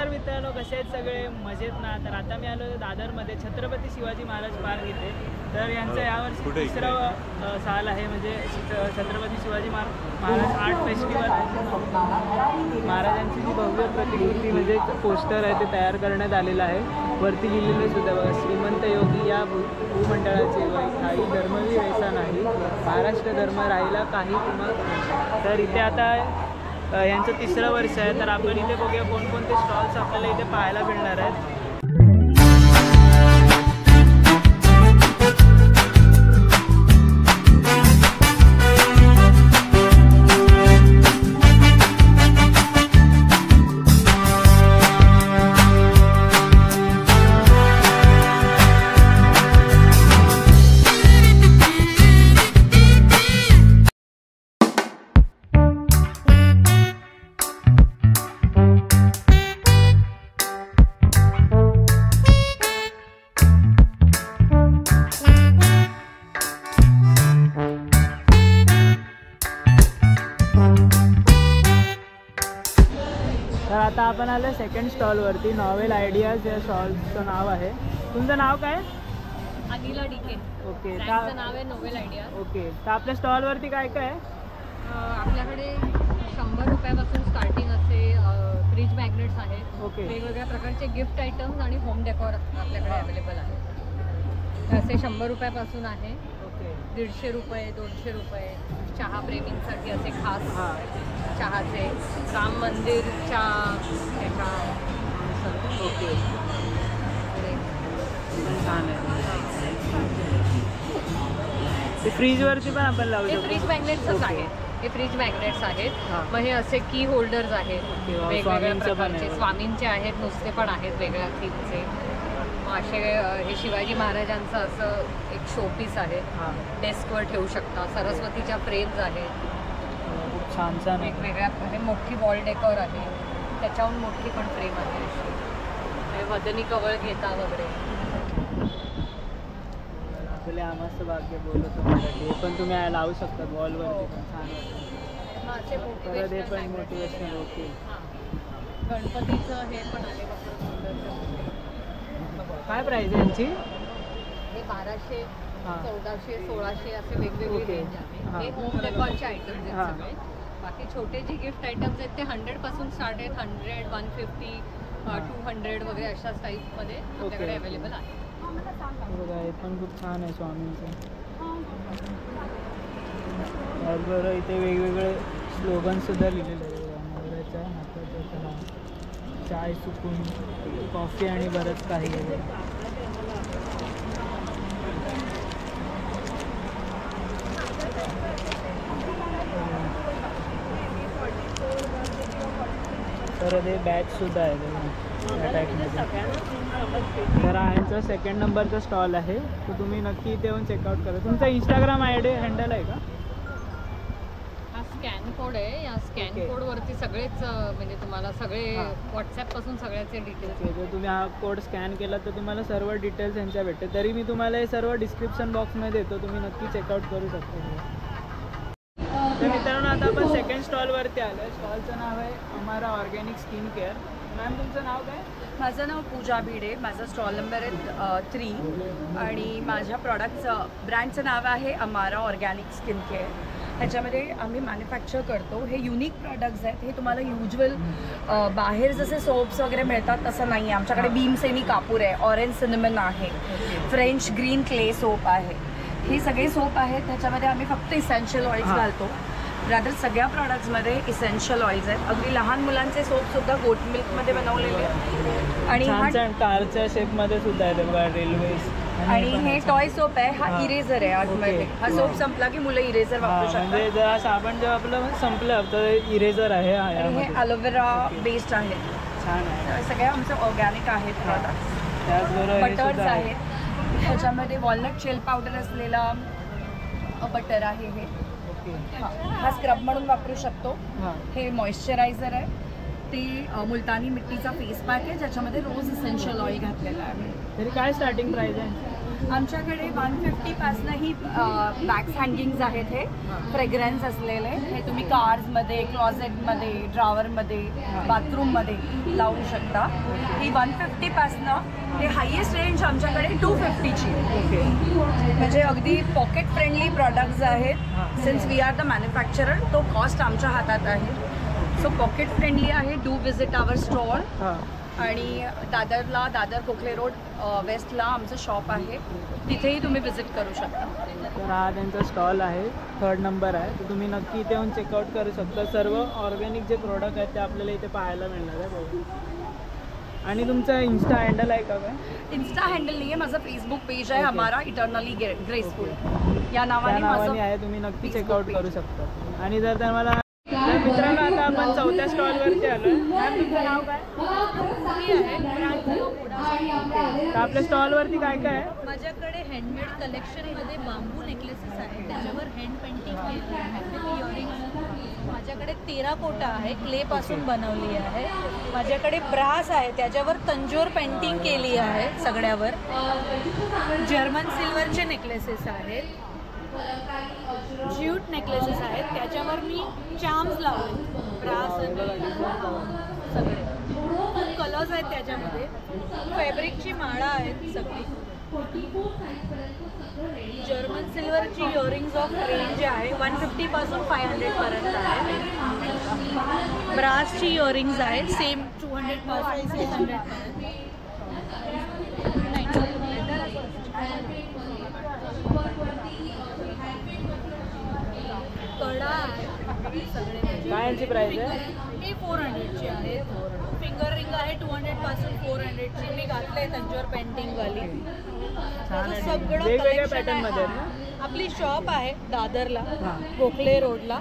नमस्कार मित्रांनो, कसे आहेत सगळे? मजेत ना? तर आता मी आलो दादरमध्ये छत्रपती शिवाजी महाराज पार्क इथे. तर यांचं यावर्षी तिसरं साल आहे, म्हणजे छत्रपती शिवाजी महाराज आर्ट फेस्टिवल. महाराजांची जी भव्य प्रतिकृती म्हणजे पोस्टर आहे ते तयार करण्यात आलेलं आहे. वरती लिहिलेलं सुद्धा बघा, श्रीमंत योगी या भूमंडळाचे वय काही धर्मवीर ऐसा नाही, महाराष्ट्र धर्म राहिला काही तुम्हाला. तर इथे आता यांचं तिसरं वर्ष आहे. तर आपण इथे बघूया कोणकोणते स्टॉल्स आपल्याला इथे पाहायला मिळणार आहेत. तर आता आपण आलो सेकंड स्टॉलवरती. नॉवेल आयडियाज या स्टॉलचं नाव आहे. तुमचं नाव काय? अनिला डीके. ओके. त्याचं नाव आहे नोवेल आयडिया. ओके. तर आपल्या स्टॉलवरती काय काय आहे? आपल्याकडे 100 रुपयापासून स्टार्टिंग असे फ्रीज मॅग्नेट्स आहेत. ओके. वेगवेगळ्या प्रकारचे गिफ्ट आयटम्स आणि होम डेकोर आपल्याकडे अवेलेबल आहे. असे 100 रुपयापासून आहे. ओके. 150 रुपये, 200 रुपये. चहा प्रेमींसाठी असे खास चहाचे, राम मंदिरच्या ह्याच्या. ओके. छान आहे. ते फ्रीजवरती पण आपण लावू शकतो. हे फ्रीज मॅग्नेट्सच आहेत. हे फ्रीज मॅग्नेट्स आहेत. मग हे असे की होल्डर्स आहेत वेगवेगळ्या प्रकारचे. स्वामींचे आहेत, नुसते पण आहेत वेगळ्या थीमचे. असे हे शिवाजी महाराजांचं असं एक शोपीस आहे, डेस्कवर ठेवू शकता. सरस्वतीच्या फ्रेम्स आहेत खूप छान छान वेगवेगळ्या. हे मोठी वॉल डेकोर आहे, त्याच्याहून मोठी पण फ्रेम आहे अशी. वदनी कवळ घेता वगैरे. आपले आम्हाला भाग्य बोलत हे पण तुम्ही लावू शकता वॉलवरती पण छान वाटतं. परत हे पण मोटिवेशनल. ओके. गणपतीचं हे पण आहे. काय प्राईस आहे यांची? हे 1200, 1400, 1600 असे वेगवेगळे रेंज आहे. हे होम डेकोरचे आयटम्स आहेत सगळे. बाकी छोटे जे गिफ्ट आयटम्स आहेत ते 100 पासून स्टार्ट आहेत. 100, 150, 200 वगैरे अशा साईजमध्ये आपल्याकडे अवेलेबल आहे. बघा हे पण खूप छान आहे स्वामींचं. त्याचबरोबर इथे वेगवेगळे स्लोगनसुद्धा लिहिलेले आहे. नवऱ्याच्या हाताच्या चहा, चाय सुकून, कॉफी आणि बरंच काही आहे. तर ते बॅगसुद्धा आहे त्या टाईपमध्ये. तर यांचा सेकंड नंबरचा स्टॉल आहे, तो तुम्ही नक्की इथे येऊन चेकआउट करा. तुमचा इंस्टाग्राम हँडल आहे का? हा स्कॅन कोड आहे. या स्कॅन कोडवरती सगळेच म्हणजे तुम्हाला सगळे व्हॉट्सॲपपासून सगळ्याचे डिटेल्स. जर तुम्ही हा कोड स्कॅन केला तर तुम्हाला सर्व डिटेल्स यांच्या भेटते. तरी मी तुम्हाला हे सर्व डिस्क्रिप्शन बॉक्समध्ये देतो, तुम्ही नक्की चेकआउट करू शकता. तर मित्रांनो आता आपण सेकंड स्टॉलवरती आलो आहे. स्टॉलचं नाव आहे अमारा ऑर्गॅनिक स्किन केअर. मॅम तुमचं नाव काय? माझं नाव पूजा भिडे. माझा स्टॉल नंबर आहे 3 आणि माझ्या प्रॉडक्टचं ब्रँडचं नाव आहे अमारा ऑर्गॅनिक स्किन केअर. ह्याच्यामध्ये आम्ही मॅन्युफॅक्चर करतो. हे युनिक प्रॉडक्ट्स आहेत. हे तुम्हाला युज्युअल बाहेर जसे सोप्स वगैरे मिळतात तसं नाही आहे. आमच्याकडे भीमसेनी कापूर आहे, ऑरेंज सिनेमन आहे, फ्रेंच ग्रीन क्ले सोप आहे. हे सगळे सोप आहेत. त्याच्यामध्ये आम्ही फक्त इसेन्शियल ऑइल्स घालतो. रादर सगळ्या प्रॉडक्ट्समध्ये इसेन्शियल ऑइल्स आहेत. अगदी लहान मुलांचे सोपसुद्धा गोट मिल्कमध्ये बनवलेले आहेत. आणि कारच्या शेपमध्ये सुद्धा आहे बघा, रेल्वेज. आणि हे टॉय सोप आहे. हा इरेझर आहे आतमध्ये. हा सोप संपला की मुलं इरेझर वापरू शकतात. म्हणजे जर साबण जेव्हा आपलं संपलं तर इरेझर आहे. आणि हे ॲलोवेरा बेस्ड आहे. छान आहे. सगळे आमचे ऑर्गॅनिक आहेत प्रॉडक्ट्स. त्याचबरोबर बटर्स आहेत. ह्याच्यामध्ये वॉलनट शेल पावडर असलेला बटर आहे. हे हा स्क्रब म्हणून वापरू शकतो. हे मॉइश्चरायझर आहे. ते मुलतानी मिट्टीचा फेस पॅक आहे ज्याच्यामध्ये रोज इसेन्शियल ऑइल घातलेला आहे. तरी काय स्टार्टिंग प्राइस आहे? आमच्याकडे 150 पासनं ही बॅग्स हँगिंग्स आहेत. हे फ्रेग्रन्स असलेले हे तुम्ही कार्समध्ये, क्लॉझेटमध्ये, ड्रॉवरमध्ये, बाथरूममध्ये लावू शकता. ही 150 पासनं ते हायेस्ट रेंज आमच्याकडे 250ची. ओके. म्हणजे अगदी पॉकेट फ्रेंडली प्रॉडक्ट्स आहेत. Since we are the manufacturer, तो कॉस्ट आमच्या हातात आहे. सो पॉकेट फ्रेंडली आहे. Do visit our stall. आणि दादरला, दादर कोखले रोड वेस्टला आमचं शॉप आहे, तिथेही तुम्ही विजिट करू शकता. तर हा त्यांचा स्टॉल आहे, 3rd नंबर आहे. तर तुम्ही नक्की इथे येऊन चेकआउट करू शकता. सर्व ऑर्गॅनिक जे प्रोडक्ट आहेत ते आपल्याला इथे पाहायला मिळणार आहे. आणि तुमचा इन्स्टा हँडल आहे का काय? इन्स्टा हँडल नाही आहे, माझं फेसबुक पेज आहे. हमारा इटर्नली ग्रेसफुल या नावाने माझं आहे. तुम्ही नक्की चेकआउट करू शकता. आणि जर तुम्हाला तर मित्रांनो आता आपण 4थ्या स्टॉलवरती आलो आहे. मॅम तुमचं नाव काय? तर आपल्या स्टॉलवरती काय काय आहे? माझ्याकडे हँडमेड कलेक्शनमध्ये बांबू नेकलेसेस आहेत, त्याच्यावर हँड पेंटिंग केली आहे. इयरिंग्स माझ्याकडे टेराकोटा आहे, क्लेपासून बनवली आहे. माझ्याकडे ब्रास आहे, त्याच्यावर तंजोर पेंटिंग केली आहे सगळ्यावर. जर्मन सिल्वरचे नेकलेसेस आहेत, ज्यूट नेकलेसेस आहेत, त्याच्यावर मी चार्म्स लावले. ब्रास सगळे खूप कलर्स आहेत त्याच्यामध्ये. फॅब्रिकची माळा आहेत सगळी. जर्मन सिल्वरची इयरिंग्स ऑफ रेंज आहे, 150 पासून 500 पर्यंत आहे. ब्रासची इयरिंग्स आहेत, सेम 200 पासून 600 पर्यंत. कडा आहे सगळे. काय यांची प्राइस आहे? हे 400ची आहे. फिंगर रिंग आहे 200 पासून 400ची. मी घातलंय तंजोर पेंटिंग वाली. सगळं वेगवेगळ्या पॅटर्न मध्ये आहेत ना? आपली शॉप आहे दादरला, गोखले रोडला.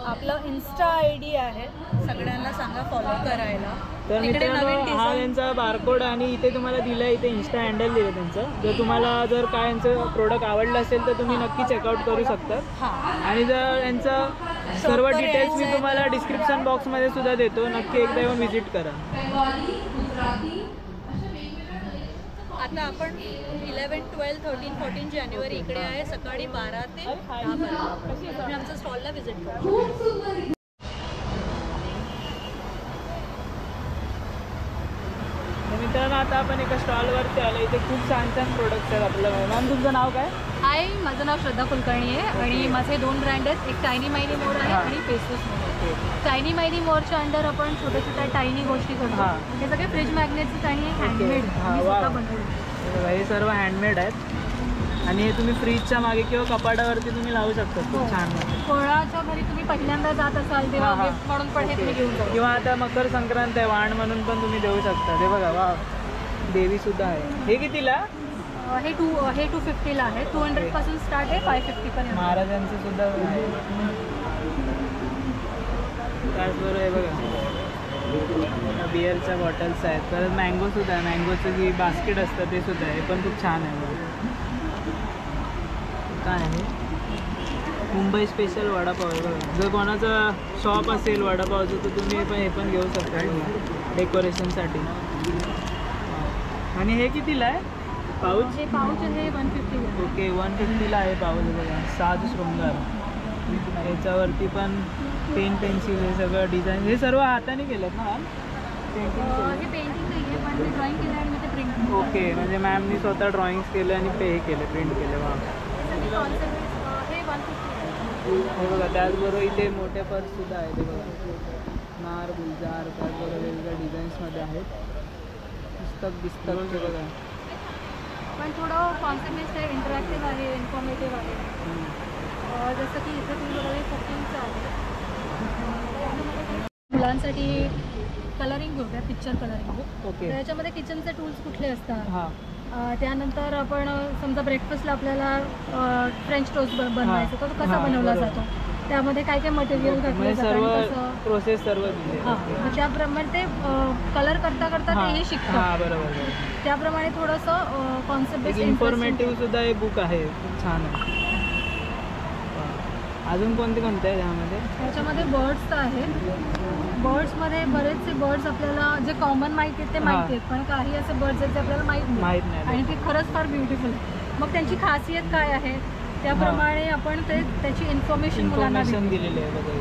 आपलं इन्स्टा ID आहे, सगळ्यांना सांगा फॉलो करायला. तर मित्रांनो हा यांचा बारकोड आणि इथे तुम्हाला दिलं आहे, इथे इन्स्टा हँडल दिलं त्यांचं. जर तुम्हाला जर काय यांचं प्रोडक्ट आवडलं असेल तर तुम्ही नक्की चेकआउट करू शकता. आणि जर यांचं सर्व डिटेल्स मी तुम्हाला डिस्क्रिप्शन बॉक्समध्ये सुद्धा देतो, नक्की एकदा येऊन व्हिजिट करा. आता आपण 11, 12, 13, 14 जानेवारी इकडे आहे, सकाळी 12 ते 10 पर्यंत. तुम्ही आमच्या स्टॉलला व्हिजिट करा. मित्रांनो आता आपण एका स्टॉलवरती आलो, इथे खूप छान छान प्रोडक्ट्स आहेत आपल्याला. मॅम तुमचं नाव काय? हाय, माझं नाव श्रद्धा कुलकर्णी आहे आणि माझे 2 ब्रँड आहेत. एक टायनी मायनी मोर आहे आणि पेसोस मोर आहे. टायनी मायनी मोरच्या अंडर आपण छोट्या छोट्या टायनी गोष्टी करतो. हे सगळे फ्रिज मॅग्नेट्स आणि हँडमेड बनवले. हे सर्व हँडमेड आहेत आणि हे तुम्ही फ्रीजच्या मागे किंवा कपाटावरती तुम्ही लावू शकता. खूप छान. कोणाच्या घरी तुम्ही पहिल्यांदा जात असाल तेव्हा गिफ्ट म्हणून पण हे तुम्ही घेऊन जाऊ. किंवा आता मकर संक्रांत आहे, वाण म्हणून पण तुम्ही देऊ शकता. ते बघा, वा देवी सुद्धा आहे. हे कितीला? हे 250ला आहे. 200 पासून स्टार्ट आहे, 550 पर्यंत. महाराजांचं सुद्धा आहे. त्याचबरोबर हे बघा बिअरच्या बॉटल्स आहेत. परत मँगो सुद्धा आहे. मँगोचं जी बास्केट असतं ते सुद्धा आहे, पण खूप छान आहे. काय आहे? मुंबई स्पेशल वडापाव आहे बघा. जर कोणाचा शॉप असेल वडापावचं तर तुम्ही पण हे पण घेऊ शकता डेकोरेशनसाठी. आणि हे कितीला आहे पाऊच? हे पाऊच आहे 150. ओके, 150ला आहे पाऊच बघा. साज शृंगार. याच्यावरती पण पेन पेन्सिल हे सगळं डिझाईन हे सर्व हाताने केलं ना मॅम? हे पेंटिंग नाही आहे, पण मी ड्रॉइंग केलं आणि मी ते प्रिंट. ओके, म्हणजे मॅमनी स्वतः ड्रॉइंग्स केले आणि हे केले, प्रिंट केले. वा. हे 150. हे बघा, त्याचबरोबर इथे मोठे पर्स सुद्धा आहेत. ते बघा, नार, गुलजार, त्याचबरोबर वेगवेगळ्या डिझाईन्समध्ये आहेत. पुस्तक ते बघा. पण थोडं कॉन्सेप्ट आहे, इंटरॅक्टिव्ह आहे, इन्फॉर्मेटिव्ह आहे. जसं की इथं तुम्ही बघा कुकिंगचं आहे. मुलांसाठी कलरिंग बुक आहे, पिक्चर कलरिंग बुक. ओके. त्याच्यामध्ये किचनचे टूल्स कुठले असतात. हां. त्यानंतर आपण समजा ब्रेकफास्टला आपल्याला फ्रेंच टोस्ट बनवायचं तर तो कसा बनवला जातो, त्यामध्ये काय काय मटेरियल घातलं सर्व जातं, प्रोसेस सर्व त्याप्रमाणे ते कलर करता करता तेही शिकतो. हां, बरोबर. त्याप्रमाणे थोडंसं कॉन्सेप्ट इन्फॉर्मेटिव्ह सुद्धा हे बुक आहे, खूप छान आहे. अजून कोणते कोणते आहे त्यामध्ये? त्याच्यामध्ये बर्ड्स आहेत, बर्ड्समध्ये बरेचसे बर्ड्स आपल्याला जे कॉमन माहिती आहेत ते माहिती आहेत, पण काही असे बर्ड्स आहेत ते आपल्याला माहीत नाही आणि ते खरंच फार ब्युटिफुल. मग त्यांची खासियत काय आहे त्याप्रमाणे आपण त्याची इन्फॉर्मेशन मुलांना दिलेली आहे बघा.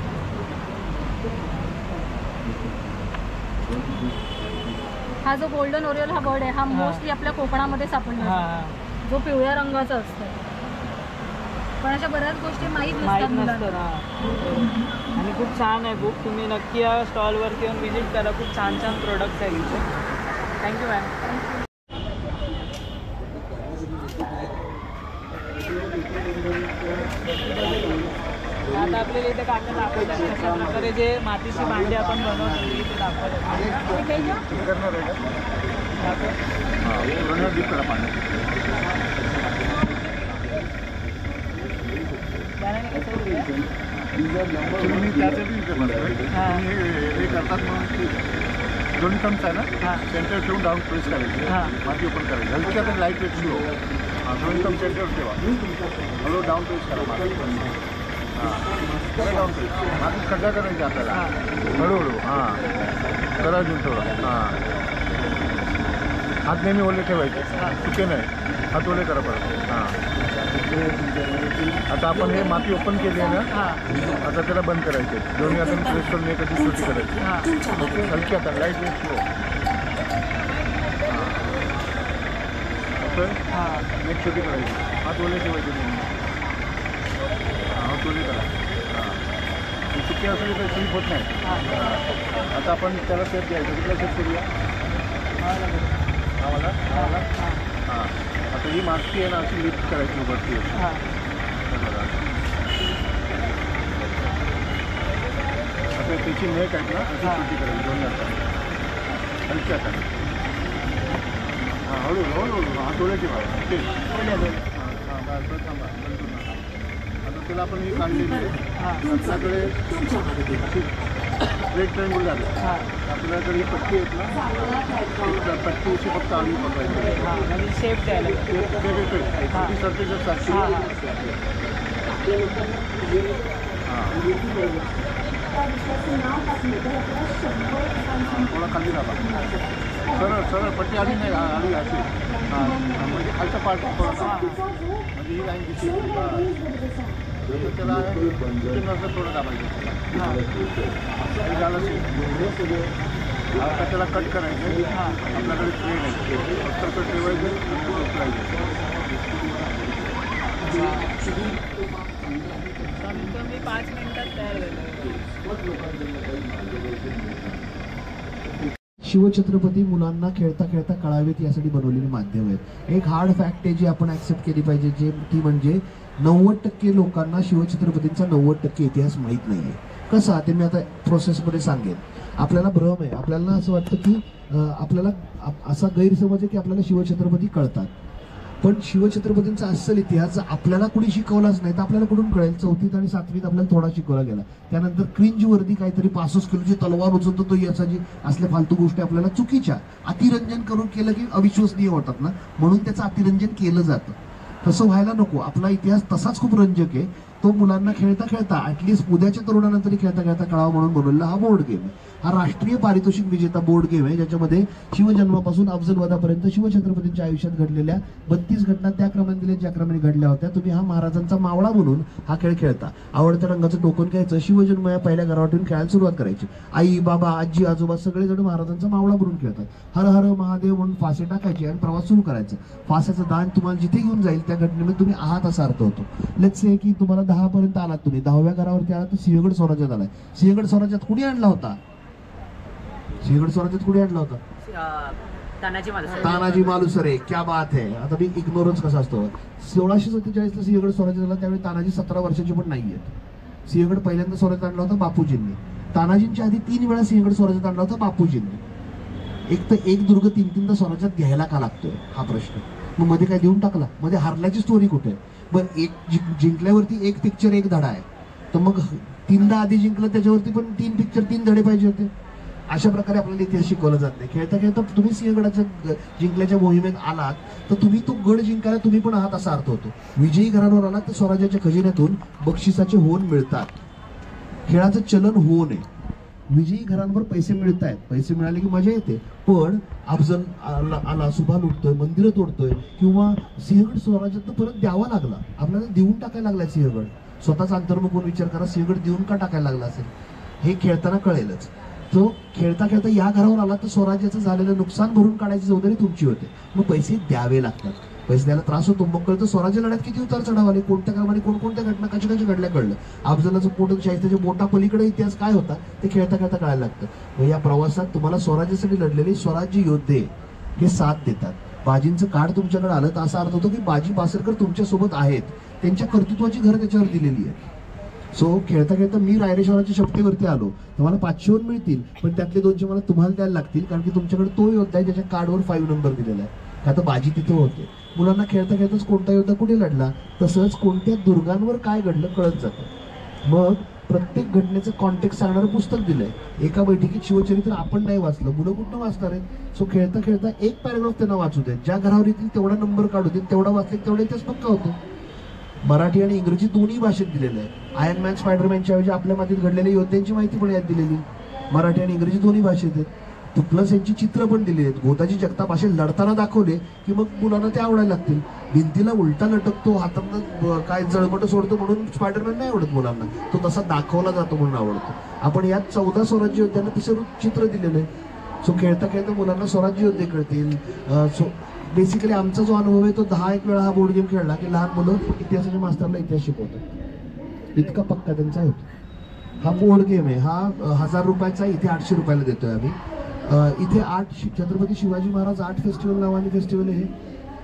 हा जो गोल्डन ओरिओल हा बर्ड आहे हा मोस्टली आपल्या कोकणामध्ये सापडला जो पिवळ्या रंगाचा असतो, पण अशा बऱ्याच गोष्टी माहीत नसतात. आणि खूप छान आहे बुक. तुम्ही नक्की या स्टॉलवरती येऊन व्हिजिट करा. खूप छान छान प्रोडक्ट्स आहेत इथे. Thank you ma'am. आता आपल्याला इथे काका दाखवतात कशा प्रकारे जे मातीची भांडी आपण बनवतो इथे हे करतात म्हणून दोन्ही टम्स आहे ना, सेंटर ठेवून डाऊन प्रेस करायचे, माती ओपन करायची, हलक्या तर लाईट वेट स्लो. दोन्ही टम सेंटर ठेवा, हळू डाऊन प्रेस करा माती. डाऊन प्रेस माती खड्डा करायची आपल्याला हळूहळू. करा अजून थोडं. हात नेहमी ओले ठेवायचे, सुके नाही, हात ओले करा परत. आता आपण हे माती ओपन केली आहे ना, आता त्याला बंद करायचे. दोन्ही आपण प्रेस करून एखादी छोटी करायची. ओके, हलकी आता लाईट वेट स्लो. एक छोटी करायची, हात ओले ठेवायचे नेहमी. हात ओले करा. सुके असले तर स्लीप होत नाही. आता आपण त्याला सेट द्यायचं. कुठला सेट करूया? आम्हाला आता ही माती आहे ना अशी लिफ्ट करायची वरती. आता त्याची नेक आहेत ना अशी छोटी करायची दोन्ही हाताने, हलकी हाताने. हळू हळू हात ओले ठेवा. ओके, थांबा. आता त्याला आपण ही काढलेली आहे. आपल्याकडे रेड ट्रायंगल झालं. आपल्याकडे ही पट्टी आहेत ना, पट्टी अशी फक्त आम्ही पकडायची शेप द्यायला सर्टिफिकेट साक्षी. थोडा खाली दाबा. सरळ पट्टी आली नाही, आली अशी. म्हणजे खालचा पार्ट थोडासा म्हणजे ही लाईन दिसली. त्याला थोडं दाबायचं. आता त्याला कट करायचं. आपल्याकडे ट्रेन आहे, फक्त ठेवायचं. कमी 5 मिनिटात तयार झालं. शिवछत्रपती मुलांना खेळता खेळता कळावेत यासाठी बनवलेली माध्यम आहेत. एक हार्ड फॅक्ट आहे जी आपण ॲक्सेप्ट केली पाहिजे, जे ती म्हणजे 90% लोकांना शिवछत्रपतींचा 90% इतिहास माहीत नाही आहे. कसा ते मी आता प्रोसेसमध्ये सांगेन. आपल्याला भ्रम आहे, आपल्याला असं वाटतं की आपल्याला असा गैरसमज आहे की आपल्याला शिवछत्रपती कळतात, पण शिवछत्रपतींचा अस्सल इतिहास आपल्याला कुणी शिकवलाच नाही तर आपल्याला कुठून कळेल? 4th आणि 7th आपल्याला थोडा शिकवला गेला. त्यानंतर क्रिंजवरती काहीतरी 65 किलोची तलवार उचलतो तो याची असल्या फालतू गोष्टी आपल्याला चुकीच्या अतिरंजन करून केलं की अविश्वसनीय होतात ना, म्हणून त्याचं अतिरंजन केलं जातं. तसं व्हायला नको. आपला इतिहास तसाच खूप रंजक आहे. तो मुलांना खेळता खेळता ॲटलिस्ट उद्याच्या तरुणानंतरही खेळता खेळता कळावा म्हणून बनवलेला हा बोर्ड गेम आहे. हा राष्ट्रीय पारितोषिक विजेता बोर्ड गेम आहे, ज्याच्यामध्ये शिवजन्मापासून अफजलवधापर्यंत शिवछत्रपतींच्या आयुष्यात घडलेल्या 32 घटना त्या क्रमाने दिल्या ज्या क्रमाने घडल्या होत्या. तुम्ही हा महाराजांचा मावळा म्हणून हा खेळ खेळता. आवडत्या रंगाचं टोकन घ्यायचं, शिवजन्म या पहिल्या घरावर ठेवून खेळायला सुरुवात करायची. आई बाबा आजी आजोबा सगळेजण महाराजांचा मावळा म्हणून खेळतात. हर हर महादेव म्हणून फासे टाकायचे आणि प्रवास सुरू करायचा. फासाचं दान तुम्हाला जिथे घेऊन जाईल त्या घटनेमध्ये तुम्ही आहात असा अर्थ होतो. लेट्स से की तुम्हाला 10 पर्यंत आलात, तुम्ही 10व्या घरावरती आलात तर सिंहगड स्वराज्यात आलाय. सिंहगड स्वराज्यात कुणी आणला होता? सिंहगड स्वराज्यात कुणी आणला होता? तानाजी मालुसरे. क्या बात है. आता मी इग्नोरन्स कसा असतो. 1647ला सिंहगड स्वराज्यात आला, त्यावेळी तानाजी 17 वर्षाचे पण नाहीयेत. सिंहगड पहिल्यांदा स्वराज्यात आणला होता बापूजींनी. तानाजींच्या आधी 3 वेळा सिंहगड स्वराज्यात आणला होता बापूजींनी. एक दुर्ग 3-3दा स्वराज्यात घ्यायला का लागतोय हा प्रश्न. मग मध्ये काय देऊन टाकला? मध्ये हारल्याची स्टोरी कुठे? बरं, एक जिंकल्यावरती 1 पिक्चर 1 धडा आहे, तर मग 3दा आधी जिंकलं त्याच्यावरती पण 3 पिक्चर 3 धडे पाहिजे होते. अशा प्रकारे आपल्याला इतिहास शिकवला जात नाही. खेळता खेळता तुम्ही सिंहगडाच्या जिंकल्याच्या मोहिमेत आलात तर तुम्ही तो गड जिंकायला तुम्ही पण आहात असा अर्थ होतो. विजयी घरांवर आलात तर स्वराज्याच्या खजिन्यातून बक्षिसाचे होन मिळतात. खेळाचं चलन होन आहे. विजयी घरांवर पैसे मिळत आहेत, पैसे मिळाले की मजा येते, पण अफजल आला सुभा लुटतोय, मंदिरं तोडतोय, किंवा सिंहगड स्वराज्यात परत द्यावा लागला, आपल्याला देऊन टाकायला लागला सिंहगड. स्वतःचा अंतर्मुख विचार करा, सिंहगड देऊन का टाकायला लागला असेल हे खेळताना कळेलच. तो खेळता खेळता या घरावर आला तर स्वराज्याचं झालेलं नुकसान भरून काढायची जबाबदारी तुमची होते. मग पैसे द्यावे लागतात, पैसे द्यायला त्रास होतो. मग कळतं स्वराज्य लढ्यात किती उतार चढाव आले, कोणत्या कामाने कोणकोणत्या घटना कशा कशा घडल्या कळलं. अफजलाचं पोट शाहिस्त्याच्या बोटा पलीकडे इतिहास काय होता ते खेळता खेळता कळायला लागतं. मग या प्रवासात तुम्हाला स्वराज्यासाठी लढलेले स्वराज्य योद्धे हे साथ देतात. बाजींचं कार्ड तुमच्याकडे आलं तर असा अर्थ होतो की बाजी पासरकर तुमच्या सोबत आहेत, त्यांच्या कर्तृत्वाची घर त्याच्यावर दिलेली आहे. सो खेळता खेळता मी रायरेश्वराच्या शपथेवरती आलो तर मला 500 मिळतील, पण त्यातले 200 मला तुम्हाला द्यायला लागतील, कारण की तुमच्याकडे तो योद्धा आहे ज्याच्या कार्डवर 5 नंबर दिलेला आहे. का तर बाजी तिथे होते. मुलांना खेळता खेळताच कोणता योद्धा कुठे लढला, तसंच कोणत्या दुर्गांवर काय घडलं कळत जातं. मग प्रत्येक घटनेचं कॉन्टेक्स्ट सांगणारं पुस्तक दिलंय. एका बैठकीत शिवचरित्र आपण नाही वाचलं, मुलं कुठं वाचणार आहे. सो खेळता खेळता एक पॅराग्राफ त्यांना वाचू देत, ज्या घरावर येतील तेवढा नंबर काढू देत, तेवढा वाचले तेवढा इतिहास पक्का होतो. मराठी आणि इंग्रजी दोन्ही भाषेत दिलेलं आहे. आयर्न मॅन स्पायडरमॅनच्या ऐवजी आपल्या मातीत घडलेल्या योद्ध्यांची माहिती पण यात दिलेली, मराठी आणि इंग्रजी दोन्ही भाषेत आहे. प्लस यांची चित्र पण दिली आहेत. गोताजी जगताप असे लढताना दाखवले की मग मुलांना ते आवडायला लागतील. भिंतीला उलटा लटकतो, हातातनं काय जळमट सोडतो म्हणून स्पायडरमॅन नाही आवडत मुलांना, तो तसा दाखवला जातो म्हणून आवडतो. आपण यात 14 स्वराज्य योद्ध्यांना तिसरं चित्र दिलेलं आहे. सो खेळता खेळता मुलांना स्वराज्य योद्धे कळतील. सो बेसिकली आमचा जो अनुभव आहे तो 10 वेळा हा बोर्ड गेम खेळला की लहान मुलं इतिहासाच्या मास्तरला इतिहास शिकवतात, इतका पक्का त्यांचा होतो. हा बोर्ड गेम आहे, हा 1000 रुपयाचा, इथे 800 रुपयाला देतोय आम्ही. इथे 8 छत्रपती शिवाजी महाराज 8 फेस्टिवल नावाने फेस्टिवल आहे.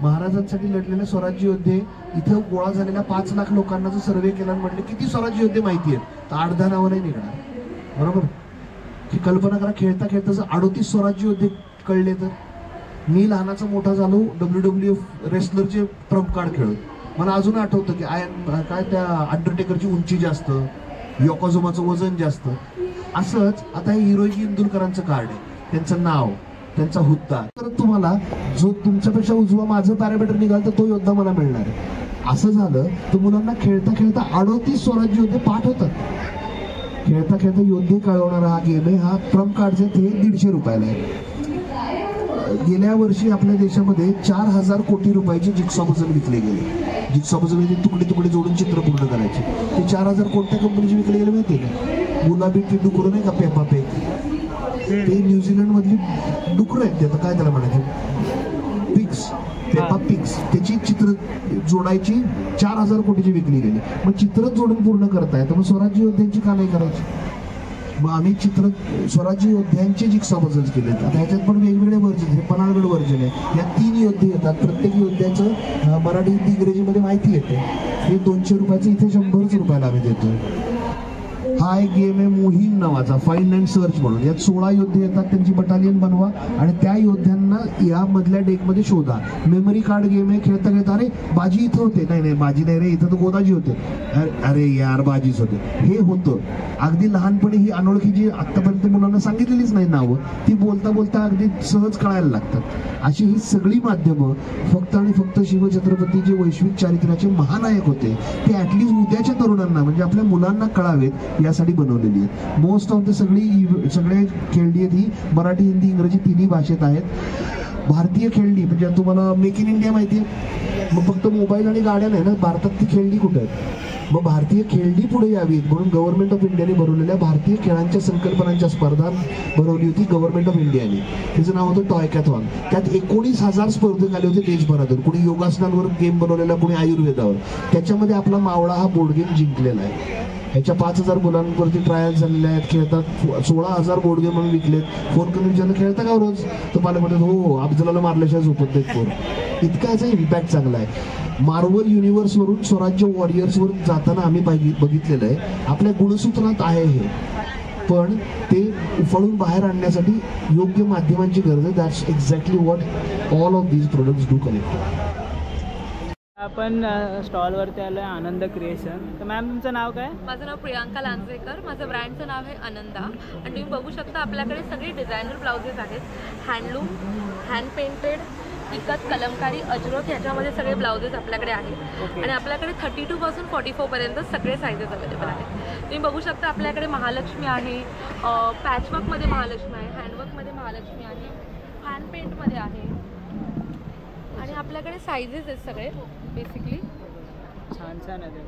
महाराजांसाठी लढलेले स्वराज्य योद्धे, इथे गोळा झालेल्या 5 लाख लोकांना जर सर्वे केला म्हटले किती स्वराज्य योद्धे माहिती आहेत तर 8-10 नावं नाही निघणार, बरोबर. ही कल्पना करा, खेळता खेळता जर 38 स्वराज्य योद्धे कळले तर. मी लहानाचा मोठा झालो WWF रेसलरचे ट्रम्प कार्ड खेळून. मला अजून आठवतं की काय त्या अंडरटेकरची उंची जास्त, योकोझोमाचं वजन जास्त. असंच आता हे हिरोजी इंदुरकरांचं कार्ड आहे, त्यांचं नाव, त्यांचा हुद्दा. तर तुम्हाला जो तुमच्यापेक्षा उजवा माझं पॅरामीटर निघाल तर तो योद्धा मला मिळणार आहे. असं झालं तर मुलांना खेळता खेळता 38 स्वराज्य योद्धे पाठ होतात. खेळता खेळता योद्धे कळवणारा हा गेम आहे. हा ट्रम्प कार्डचे ते 150 रुपयाला आहे. गेल्या वर्षी आपल्या देशामध्ये 4000 कोटी रुपयाचे जिक्सॉ पझल विकले गेले. जिक्सॉ पझल म्हणजे तुकडे तुकडे जोडून चित्र पूर्ण करायचे. ते 4000 कोणत्या कंपनीचे विकले गेले माहिती आहे का? गुलाबी ती डुकरं नाही का, पेपा पेग, ते न्यूझीलंड मधली डुकरं आहेत. आता काय त्याला म्हणायचं, पिग्स, पेपा पिग्स. त्याची चित्र जोडायची 4000 कोटीची विकली गेली. मग चित्र जोडून पूर्ण करताय तर मग स्वराज्य योद्ध्यांची का नाही करायची. मग आम्ही चित्र स्वराज्य योद्ध्यांचे जिक्सॉ पझल्स केले. आता ह्याच्यात पण वेगवेगळे वर्जन, हे पन्हाळगड वर्जन आहे. या 3 योद्धे येतात, प्रत्येक योद्ध्याचं मराठी हिंदी इंग्रजीमध्ये माहिती येते. हे 200 रुपयाचं, इथे 100 रुपयाला आम्ही देतो. हा एक गेम आहे मोहीम नावाचा, फाइंड अँड सर्च म्हणून. यात 16 योद्धे येतात, त्यांची बटालियन बनवा आणि त्या योद्ध्यांना या मधल्या डेकमध्ये शोधा. मेमरी कार्ड गेम आहे. खेळता खेळता अरे बाजी इथं होते, नाही बाजी नाही रे, इथं तर गोदाजी होते, अरे यार बाजीच होते, हे होतं. अगदी लहानपणी ही अनोळखी जी आतापर्यंत मुलांना सांगितलेलीच नाही नावं, ती बोलता बोलता अगदी सहज कळायला लागतात. अशी ही सगळी माध्यमं फक्त आणि फक्त शिवछत्रपती जे वैश्विक चारित्र्याचे महानायक होते ते ऍटलिस्ट उद्याच्या तरुणांना म्हणजे आपल्या मुलांना कळावेत यासाठी बनवलेली आहेत. मोस्ट ऑफ द सगळे खेळणी आहेत ही मराठी, हिंदी, इंग्रजी तिन्ही भाषेत आहेत. भारतीय खेळणी म्हणजे तुम्हाला मेक इन इंडिया माहिती आहे, मग फक्त मोबाईल आणि गाड्या नाही ना, भारतात ती खेळणी कुठे आहेत. मग भारतीय खेळणी पुढे यावीत म्हणून गव्हर्नमेंट ऑफ इंडियाने भरवलेल्या भारतीय खेळांच्या संकल्पनांच्या स्पर्धा भरवली होती गव्हर्नमेंट ऑफ इंडियाने. त्याचं नाव होतं टॉयकॅथॉन. त्यात 19,000 स्पर्धक आले होते देशभरातून. कुणी योगासनांवर गेम बनवलेला, कुणी आयुर्वेदावर. त्याच्यामध्ये आपला मावळा हा बोर्ड गेम जिंकलेला आहे. ह्याच्या 5000 मुलांवरती ट्रायल झालेल्या आहेत. खेळतात 16,000 बोर्ड गेम म्हणून विकलेत. फोन करून विचारलं खेळता का रोज, तर मला म्हणतात हो, अफजलाला मारल्याशिवाय झोपत नाहीत फोन. इतका याचा इम्पॅक्ट चांगला आहे. मार्वल युनिव्हर्सवरून स्वराज्य वॉरियर्सवर जाताना आम्ही बघितलेलं आहे. आपल्या गुणसूत्रात आहे हे, पण ते उफाळून बाहेर आणण्यासाठी योग्य माध्यमांची गरज आहे. That's exactly what all of these products do connect. आपण स्टॉलवरती आलो आहे आनंद क्रिएशन. तर मॅम तुमचं नाव काय? माझं नाव प्रियांका लांजरेकर. माझं ब्रँडचं नाव आहे आनंदा. आणि तुम्ही बघू शकता आपल्याकडे सगळे डिझायनर ब्लाउजेस आहेत. हँडलूम, हँड पेंटेड, इकत, कलमकारी, अजरक ह्याच्यामध्ये सगळे ब्लाउजेस आपल्याकडे आहेत आणि आपल्याकडे 32 पासून 44 पर्यंत सगळे सायझेस अवेलेबल आहेत. तुम्ही बघू शकता आपल्याकडे महालक्ष्मी आहे, पॅचवर्कमध्ये महालक्ष्मी आहे, हँडवर्कमध्ये महालक्ष्मी आहे, हँड पेंटमध्ये आहे आणि आपल्याकडे सायझेस आहेत सगळे बेसिकली. छान छान आहे ते.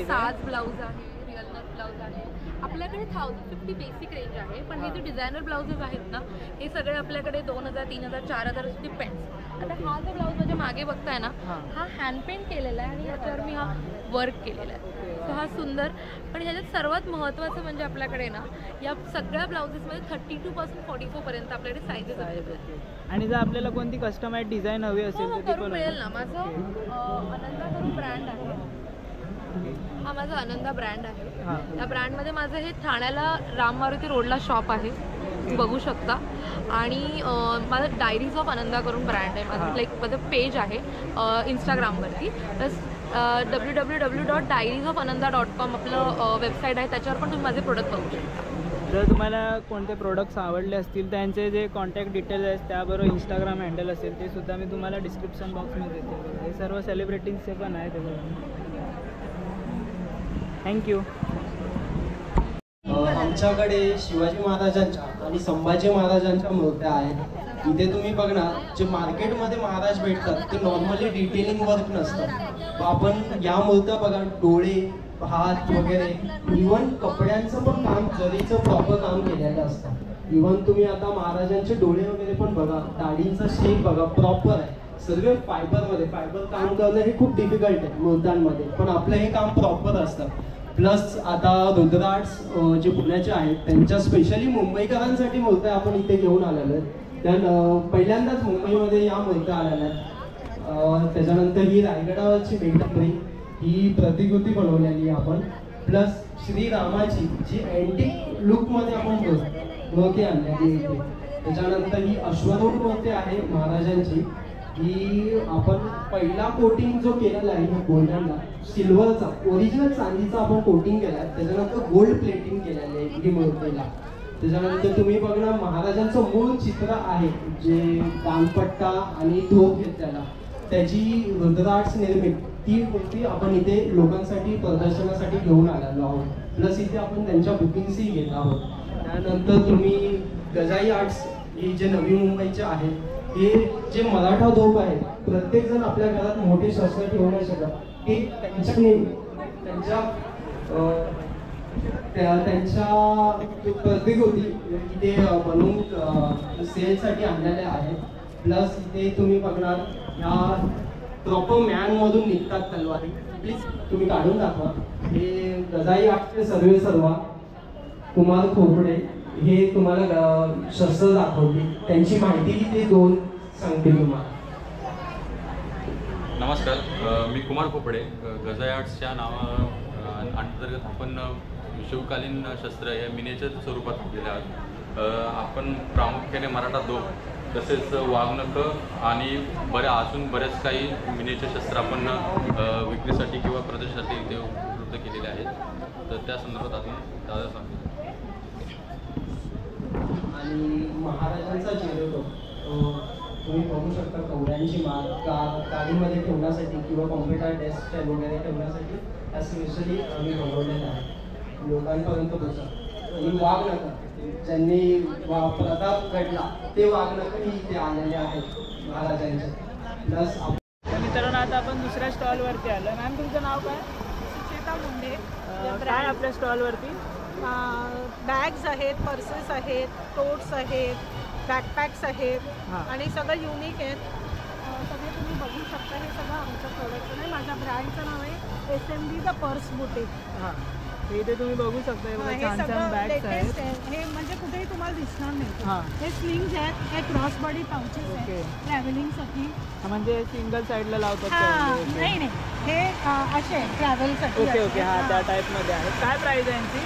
साज ब्लाऊज आहे, रिअल नथ ब्लाऊज आहे. आपल्याकडे 1050 बेसिक रेंज आहे, पण हे जे डिझायनर ब्लाउजेस आहेत ना हे सगळे आपल्याकडे 2000, 3000, 4000 डिपेंड्स. आता हा जो ब्लाऊज माझ्या मागे बघताय ना हा हँड पेंट केलेला आहे आणि याच्यावर मी हा वर्क केलेला आहे. तर हा सुंदर. पण ह्याच्यात सर्वात महत्त्वाचं म्हणजे आपल्याकडे ना या सगळ्या ब्लाउजेसमध्ये 32 पासून 44 पर्यंत आपल्याकडे सायझेस अवेलेबल आहेत. आणि जर आपल्याला कोणती कस्टमाइज डिझाईन हवी असेल तर ती करून मिळेल ना. माझं आनंदा करून ब्रँड आहे, हा माझा आनंदा ब्रँड आहे. त्या ब्रँडमध्ये माझं हे ठाण्याला राम मारुती रोडला शॉप आहे, तुम्ही बघू शकता. आणि माझं डायरीज ऑफ आनंदा करून ब्रँड आहे. माझं पेज आहे इंस्टाग्रामवरती. प्लस www.diariesofAnanda.com आपलं वेबसाईट आहे, त्याच्यावर पण तुम्ही माझे प्रोडक्ट बघू शकता. जर तुम्हाला कोणते प्रोडक्ट्स आवडले असतील त्यांचे जे कॉन्टॅक्ट डिटेल्स आहेत त्याबरोबर इंस्टाग्राम हँडल असेल ते सुद्धा मी तुम्हाला डिस्क्रिप्शन बॉक्समध्ये देते. हे सर्व सेलिब्रिटीजचे पण आहे त्याच्यावर. थँक्यू. आमच्याकडे शिवाजी महाराजांच्या आणि संभाजी महाराजांच्या मूर्त्या आहेत. इथे तुम्ही बघणार जे मार्केटमध्ये महाराज भेटतात ते नॉर्मली डिटेलिंग वर्क नसतं. आपण या मूर्त्या बघा, डोळे, हात वगैरे, इव्हन कपड्यांचं पण काम, जरीचं प्रॉपर काम केलेलं असतं. इव्हन तुम्ही आता महाराजांचे डोळे वगैरे पण बघा, दाढींचा शेप बघा प्रॉपर आहे. सर्व फायबरमध्ये, फायबर काम करणं हे खूप डिफिकल्ट आहे मूर्त्यांमध्ये, पण आपलं हे काम प्रॉपर असतं. प्लस आता रुद्रार्ट्स जे पुण्याचे आहेत त्यांच्या स्पेशली मुंबईकरांसाठी मूर्त्या आपण इथे घेऊन आलेलो आहेत. पहिल्यांदाच मुंबईमध्ये या मूर्त्या आलेल्या आहेत. त्याच्यानंतर ही रायगडावरची मेंढरी ही प्रतिकृती बनवलेली आपण. प्लस श्रीरामाची जी अँटिक लुकमध्ये आपण मूर्ती आणलेली इथे. त्याच्यानंतर ही अश्वरूढ मूर्ती आहे महाराजांची. ही आपण पहिला कोटिंग जो केलेला आहे गोल्डनला, सिल्वरचा ओरिजिनल चांदीचा आपण कोटिंग केला आहे. त्याच्यानंतर गोल्ड प्लेटिंग केलेली आहे ही मूर्तीला. त्याच्यानंतर तुम्ही बघणार महाराजांचं मूळ चित्र आहे जे दानपट्टा आणि धोप घेतलेला, त्याची रुद्रार्ट्स निर्मित ती मूर्ती आपण इथे लोकांसाठी प्रदर्शनासाठी घेऊन आलेलो आहोत. प्लस इथे आपण त्यांच्या बुकिंग्सही घेत आहोत. त्यानंतर तुम्ही गजाई आर्ट्स हे जे नवी मुंबईचे आहेत, हे जे मराठा धोप आहेत, प्रत्येक जण आपल्या घरात मोठे शस्त्र ठेवू नाही शकत. ते त्यांच्या प्रतिकृती इथे बनवून सेलसाठी आणलेल्या आहेत. प्लस इथे तुम्ही बघणार ह्या प्रॉपर मॅनमधून निघतात तलवारी. प्लीज तुम्ही काढून दाखवा. हे गजाई आर्टचे सर्व कुमार खोपडे हे तुम्हाला शस्त्र दाखवतील, त्यांची माहिती ते दोन सांगतील तुम्हाला. नमस्कार, मी कुमार खोपडे. गजाई आर्ट्सच्या अंतर्गत आपण शिवकालीन शस्त्र हे मिनिएचर स्वरूपात केलेले आहात. आपण प्रामुख्याने मराठा धोप तसेच वाघनखं आणि बरेच काही मिनिएचर शस्त्र आपण विक्रीसाठी किंवा प्रदर्शनासाठी ते उपलब्ध केलेले आहेत. तर त्या संदर्भात आपण दादा सांगतो. आणि महाराजांचा जिरेटो तुम्ही बघू शकता, कवड्यांची माळ गाडीमध्ये ठेवण्यासाठी किंवा कॉम्प्युटर डेस्क वगैरे ठेवण्यासाठी त्या स्पेशली आम्ही बनवलेलं आहे. लोकांपर्यंत पोहोचत. आणि वाघनखं ज्यांनी प्रताप घडला ते वाघनखं ही इथे आलेले आहेत महाराजांचे. प्लस मित्रांनो आता आपण दुसऱ्या स्टॉलवरती आलो. मॅम तुमचं नाव काय? सुचेता मुंडे. काय आपल्या स्टॉलवरती? बॅग्स आहेत, पर्सेस आहेत, टोट्स आहेत, बॅकपॅक्स आहेत आणि सगळं युनिक आहेत. सगळे तुम्ही बघू शकता. हे सगळं आमचं प्रोडक्शन आहे. माझ्या ब्रँडचं नाव आहे SMD द पर्स बुटीक. हां, इथे तुम्ही बघू शकता हे छान छान बॅग्स आहेत. हे म्हणजे कुठेही तुम्हाला दिसणार नाही. हे स्लिंग्स आहेत, हे क्रॉस बॉडी पाउचेस आहेत ट्रॅव्हलिंगसाठी. म्हणजे सिंगल साईडला लावतात? नाही नाही, हे असे ट्रॅव्हलसाठी. ओके ओके, हां त्या टाईपमध्ये आहेत. काय प्राईस आहे यांची?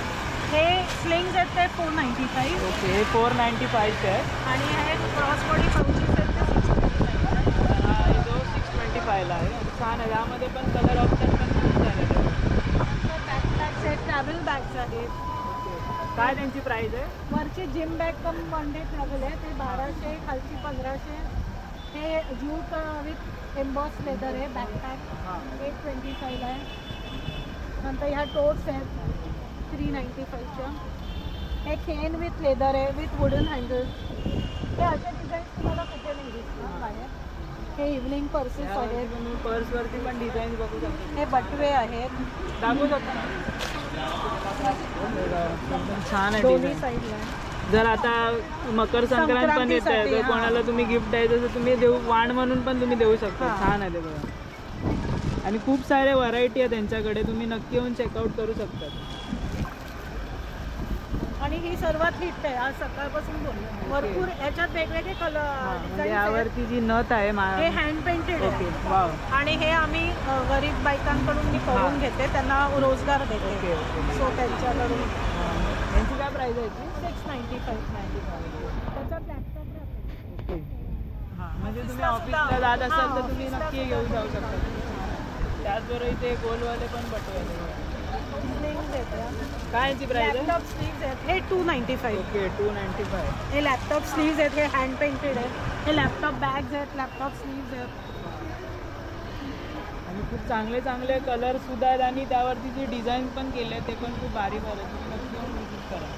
हे स्लिंग्स आहेत ते 495. ओके, हे 495चे आहे. आणि हे क्रॉस बॉडी पाउचेस आहेत ते 625. हा जो 625ला आहे. छान आहे. यामध्ये पण कलर ऑप्शन पण खूप छान आहे. बॅकपॅक्स आहेत, ट्रॅव्हल बॅग्स आहेत. काय त्यांची प्राइस आहे? वरचे जिम बॅग कम मंडेट लागले ते 1200, खालची 1500. हे ज्यूट विथ एम्बॉस लेदर आहे बॅकपॅक 825 आहे. नंतर ह्या टोट्स आहेत 395च्या. हे केन विथ लेदर आहे विथ वुडन हँडल. हे अशा डिझाईन तुम्हाला कुठे नाही दिसणार बाहेर. हे इव्हनिंग पर्सेस आहेत. तुम्ही पर्सवरती पण डिझाईन बघू शकता. हे बटवे आहेत. दाखवू शकता एकदम छान आहे दोन्ही डिझाईन. साईडला. जर आता मकर संक्रांत पण येत आहे तर संक्रांतीसाठी, कोणाला तुम्ही गिफ्ट द्यायचं तर तुम्ही देऊ वाण म्हणून पण तुम्ही देऊ शकता. हां. छान आहे ते बघा. आणि खूप सारे व्हरायटी आहे त्यांच्याकडे, तुम्ही नक्की येऊन चेकआउट करू शकता. आणि ही सर्वात हिट आहे आज सकाळपासून बोललो. भरपूर याच्यात वेगवेगळे कलर म्हणजे यावरती जी नथ आहे हे हँड पेंटेड ओके आहे. वाव. आणि हे आम्ही गरीब बायकांकडून मी करून घेते, त्यांना रोजगार देते. Okay okay. सो त्यांच्याकडून यांची काय प्राइस आहे याची? 695. त्याच्यात लॅपटॉप ओके. हां म्हणजे तुम्ही ऑफिसला जात असाल तर तुम्ही नक्की घेऊन जाऊ शकता. त्याचबरोबर इथे गोलवाले पण बटवे काय यांची प्राइस आहे? लॅपटॉप स्लीव्ज आहेत हे 295. ओके 295. हे लॅपटॉप स्लीव्ज आहेत, हे हँड पेंटेड आहेत. हे लॅपटॉप बॅग्स आहेत, लॅपटॉप स्लीव्ज आहेत. आणि खूप चांगले चांगले कलर सुद्धा आहेत आणि त्यावरती जे डिझाईन पण केले ते पण खूप भारी भारी. तुम्ही नक्की येऊन विजिट करा.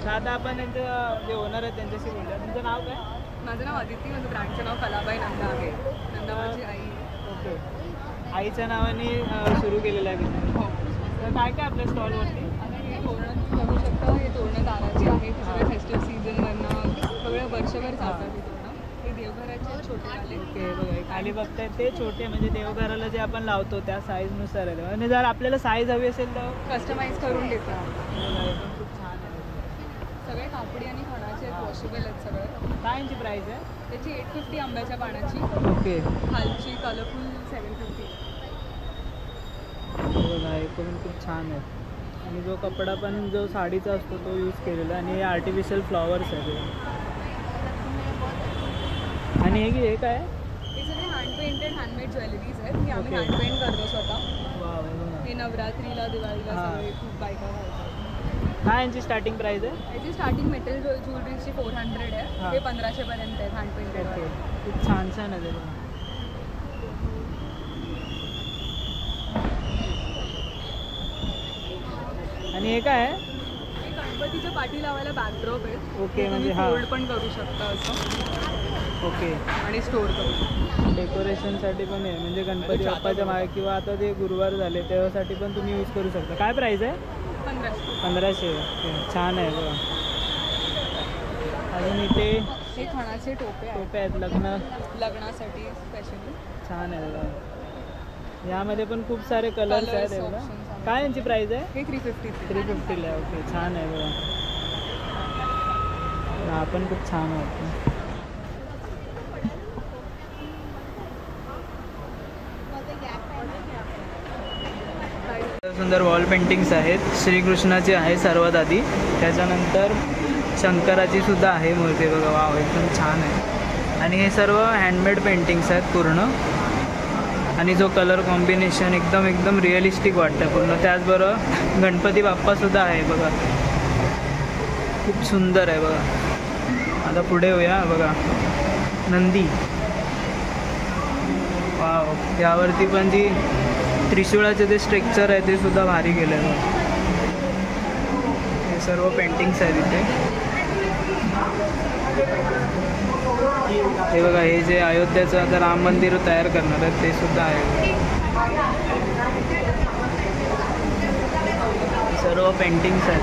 तर आता आपण त्यांचं जे ओनर आहेत त्यांच्याशी बोलूया. तुमचं नाव काय? माझं नाव अदिती. माझं ब्रँडचं नाव कलाबाई नंदा आहे. नंदा माझी आई. ओके. आईच्या नावाने सुरू केलेलं आहे बिझनेस. हो. तर काय काय आपल्या स्टॉलवरती? हे तोरणं बघू शकता. हे तोरणं दाराची आहेत. सगळे फेस्टिव्ह सीझनवरनं सगळं वर्षभर चालतात ही तोरणं. हे देवघराचे छोटे आले. ओके बघा हे खाली बघताय ते छोटे म्हणजे देवघराला जे आपण लावतो त्या साईजनुसार आहे. आणि जर आपल्याला साईज हवी असेल तर कस्टमाइज करून देतात. बघा, हे पण खूप छान आहे. सगळे कापडी आणि खणाचे आहेत. वॉशेबल आहेत सगळे. काय यांची प्राईस आहे? त्याची 850 आंब्याच्या पानाची. ओके. खालची कलरफुल 750. बघा हे पण खूप छान आहे. आणि जो कपडा पण जो साडीचा असतो तो यूज केलेला आणि हे आर्टिफिशियल फ्लॉवर्स आहेत. आणि हे काय आहे? हे सगळे हँड पेंटेड हँडमेड ज्वेलरीज आहेत. हे आम्ही Okay. हँड पेंट करतो स्वतः. वा हे नवरात्रीला दिवाळीला हां. सगळे खूप बायका घालतात. काय यांची स्टार्टिंग प्राईस आहे? याची स्टार्टिंग मेटल ज्वेलरीची 400 आहे. हां. हे 1500 पर्यंत आहेत हँड पेंटेड. ओके. खूप छान छान आहे ते बघा. आणि हे काय आहे? हे गणपतीच्या पाठी लावायला बॅकड्रॉप आहेत. ओके, हे म्हणजे तुम्ही हां. फोल्ड पण करू शकता असं ओके. आणि स्टोअर करू शकता. डेकोरेशनसाठी पण आहे म्हणजे गणपती बाप्पाच्या मागे किंवा आता ते गुरुवार झाले त्यासाठी पण तुम्ही यूज करू शकता. काय प्राईस आहे? 1500. 1500. ओके छान आहे बघा. अजून इथे हे खणाचे टोपे आहेत. टोपे आहेत लग्नासाठी स्पेशली. छान आहे बघा. यामध्ये पण खूप सारे कलर्स आहेत Colours, बघा. options आहेत. काय यांची प्राईस आहे? हे 350. 350ला आहे. ओके छान आहे बघा. हा पण खूप छान वाटतं. सुंदर वॉल पेंटिंग्स आहेत. श्रीकृष्णाची आहे सर्वात आधी, त्याच्यानंतर शंकराची सुद्धा आहे मूर्ती बघा. वाव एकदम छान आहे. आणि हे सर्व हँडमेड पेंटिंग्स आहेत पूर्ण. आणि जो कलर कॉम्बिनेशन एकदम एकदम रिअलिस्टिक वाटतं पूर्ण. त्याचबरोबर गणपती बाप्पासुद्धा आहे बघा. खूप सुंदर आहे बघा. आता पुढे होऊया बघा. नंदी. वाव. यावरती पण जी त्रिशूळाचे जे स्ट्रक्चर आहे ते सुद्धा भारी केलं आहे बघा. हे सर्व पेंटिंग्स आहेत इथे. हे बघा हे जे अयोध्याचं आता राम मंदिर तयार करणार आहेत ते सुद्धा आहे. सर्व पेंटिंग्स आहेत.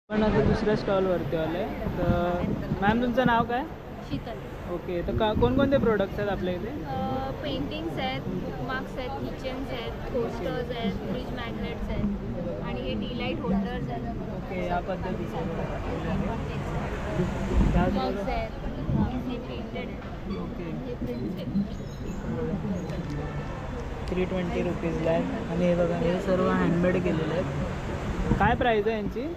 पण आता दुसऱ्या स्टॉलवरती आलं आहे. तर मॅम तुमचं नाव काय? शीतल. ओके. तर कोणकोणते प्रोडक्ट्स आहेत आपल्या इथे? पेंटिंग्स आहेत, बुकमार्क्स आहेत, किचन्स आहेत, पोस्टर्स आहेत, फ्रीज मॅग्नेट्स आहेत आणि हे टी लाईट होल्डर्स आहेत. ओके या पद्धतीचे मग्स आहेत, हे प्रिंटेड आहेत. ओके. हे प्रिंट्स आहेत. 320 रुपीजला आहेत. आणि हे बघा हे सर्व हँडमेड केलेले आहेत. काय प्राईस आहे यांची?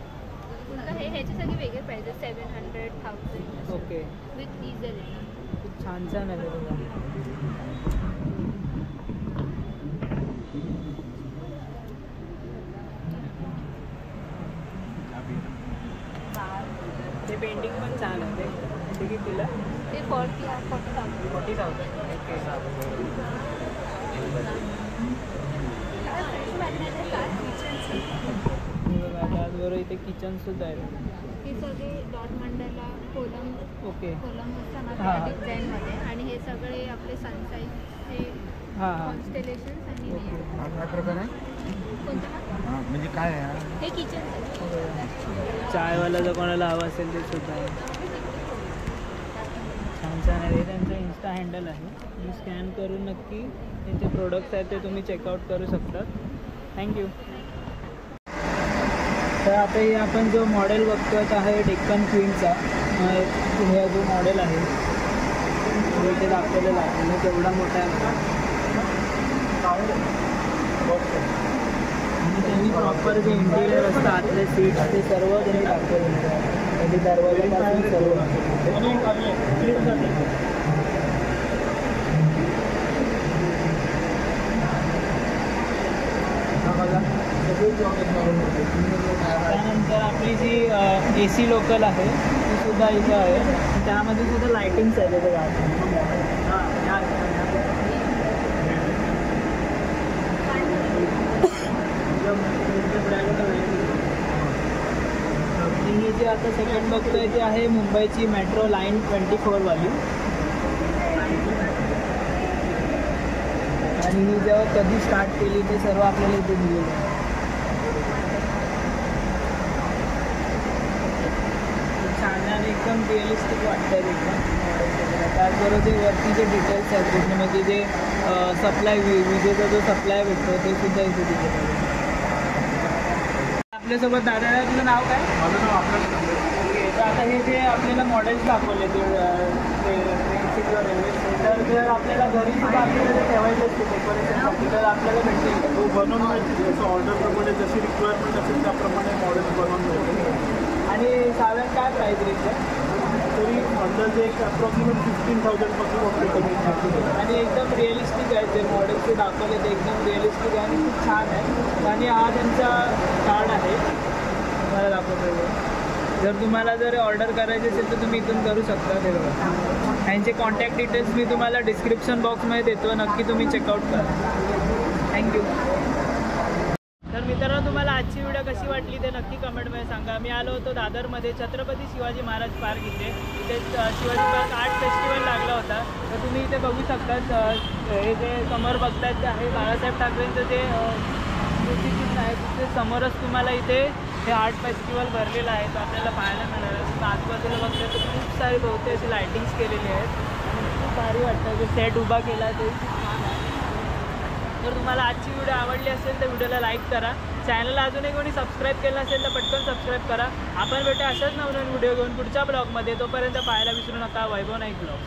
ह्याचे सगळे वेगळे प्राइस आहेत. 700, 1000. ओके. विथ इझर. खूप छान छान आहे बघा. पेंटिंग पण छान आहे ते कितीला? ते 40,000 40,000 ओके. त्याचबरोबर इथे किचन सुद्धा आहे. हे सगळे डॉट मंडला कोलम ओके. कोलम असतात हां. ना डिझाईनमध्ये आणि हे सगळे आपले सनसाईजचे हां कॉन्स्टेलेशन्स आणि ओके. काय प्रकार आहे कोणतं म्हणजे काय आहे हे किचन चायवाला जर कोणाला हवं असेल ते सुद्धा आहे. छान छान आहे. हे त्यांचं इन्स्टा हँडल आहे. तुम्ही स्कॅन करून नक्की त्यांचे प्रोडक्ट्स आहेत ते तुम्ही चेकआउट करू शकतात. थँक्यू. तर आता हे आपण जो मॉडेल बघतोय तो आहे डेक्कन क्वीनचा. हे जो मॉडेल आहे तो इथे दाखवलेला आहे आणि तेवढा मोठा आहे आणि त्यांनी प्रॉपर जे इंटिरियर असतं आतले सीट्स ते सर्व त्यांनी दाखवलेलं आहे. त्यांनी दरवाजापासून सर्व त्यानंतर आपली जी AC लोकल आहे ती सुद्धा इथे आहे. त्यामध्ये सुद्धा लायटिंग्स आहे त्याच्या ही जी आता सेकंड बघतोय ती आहे मुंबईची मेट्रो लाईन 24 वाली. आणि ही जेव्हा कधी स्टार्ट केली ते सर्व आपल्याला इथे दिलेलं आहे. छान आणि एकदम रिअलिस्टिक वाटतं एकदम. त्याचबरोबर जे वरती जे डिटेल्स आहेत त्याच्यामध्ये जे सप्लाय विजेचा जो सप्लाय भेटतो ते सुद्धा इथे दिलेलं आहे. आपल्यासोबत दादा, तुझं नाव काय? माझं नाव आपल्याला ओके. तर आता हे जे आपल्याला मॉडेल्स दाखवले ते रेल्वे तर जर आपल्याला घरी सुद्धा आपल्याला जे ठेवायचे असते डेकोरेशनसाठी तर आपल्याला भेटतील. तो बनवून मिळते जसं ऑर्डरप्रमाणे जशी रिक्वायरमेंट असेल त्याप्रमाणे मॉडेल बनवून मिळते. आणि साधारण काय प्राईस रेंज आहे? तरी अंदाजे एक अप्रॉक्सिमेट 15,000 पासून ऑपरेट. आणि एकदम रिअलिस्टिक आहे जे मॉडेल्स ते दाखवले ते एकदम रिअलिस्टिक आहे आणि खूप छान आहे. आणि हा त्यांचा कार्ड आहे तुम्हाला दाखवतो. जर तुम्हाला जर ऑर्डर करायची असेल तर तुम्ही इथून करू शकता. ते बघा त्यांचे कॉन्टॅक्ट डिटेल्स मी तुम्हाला डिस्क्रिप्शन बॉक्समध्ये देतो. नक्की तुम्ही चेकआउट करा. थँक्यू. तर मित्रांनो, तुम्हाला आजची व्हिडिओ कशी वाटली ते नक्की कमेंटमध्ये सांगा. मी आलो होतो दादरमध्ये छत्रपती शिवाजी महाराज पार्क इथे शिवाजी पार्क आर्ट फेस्टिवल लागला होता. तर तुम्ही इथे बघू शकतात. हे जे समोर बघतात ते आहे बाळासाहेब ठाकरेंचं जे स्मृतिचिन्ह आहे तिथे समोरच तुम्हाला इथे हे आर्ट फेस्टिवल भरलेलं आहे तो आपल्याला पाहायला मिळालं. आजूबाजूला बघतात तर खूप सारे बहुते असे लायटिंग्स केलेली आहेत आणि खूप भारी वाटतं. जे सेट उभा केला आहे ते खूप छान आहे. जर तुम्हाला आजची व्हिडिओ आवडली असेल तर व्हिडिओला लाईक करा. चॅनलला अजूनही कोणी सबस्क्राईब केलं असेल तर पटकन सबस्क्राईब करा. आपण भेटू अशाच नवनवीन व्हिडिओ घेऊन पुढच्या ब्लॉगमध्ये. तोपर्यंत पाहायला विसरू नका वैभव नाईक ब्लॉग.